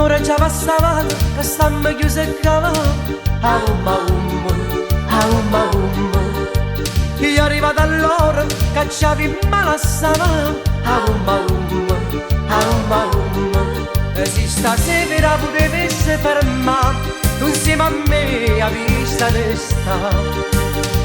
Ora già passava che stiamo chiusi a cavare. Aumma umma. Io arrivato all'ora che c'avevi male a stava. Aumma umma. E se stasera potessi fermare, tu insieme a me a vista ne sta.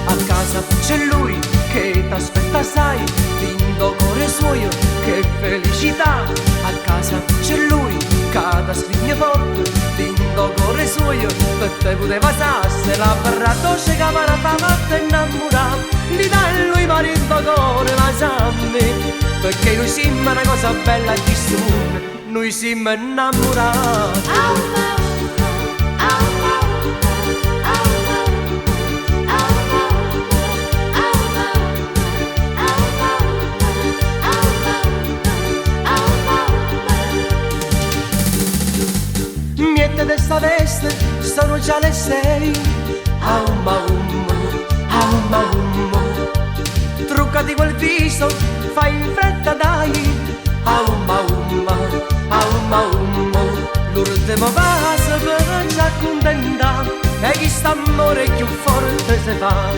A casa c'è lui che t'aspetta, sai, lindo cuore suo, che felicità. A casa c'è lui che t'ascrive forte, lindo cuore suo, per te poteva sasse la barra dolce che mi ha fatto innamorare. Gli dai lui marito cuore, ma sa me, perché noi siamo una cosa bella di questo mondo, noi siamo innamorati. Niente di sta veste, sono già le 6. Aumma umma. Truccati quel viso, fai in fretta dai. Aumma umma. L'ultimo passo per ci accontentare, e chi sta amore più forte si fa.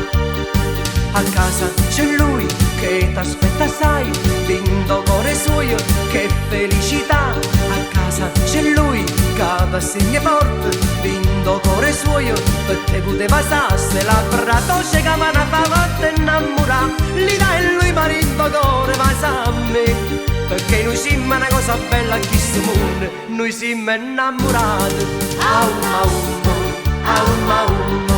A casa c'è lui che t'aspetta, sai, lindo cuore suo, che felicità. A casa c'è lui che t'assegna forte, lindo cuore suo, per te poteva sasse la barra dolce che mi ha fatto innamorare. Gli dai lui marito cuore, ma sa a me, perché noi siamo una cosa bella a questo mondo, noi siamo innamorati. Aumma umma. Aumma umma.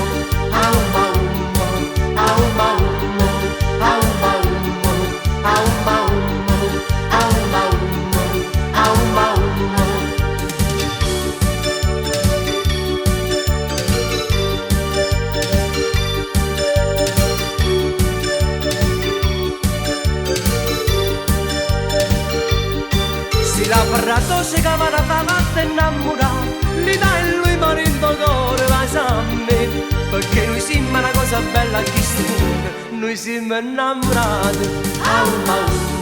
Aumma umma. Aumma umma. Aumma umma. Aumma umma. Aumma umma. Aumma umma. Si la barra dolce che mi ha fatto innamorare, gli dai lui marito cuore, ma sa a me, perché noi siamo una cosa bella a questo mondo, noi siamo innamorati. Aumma umma.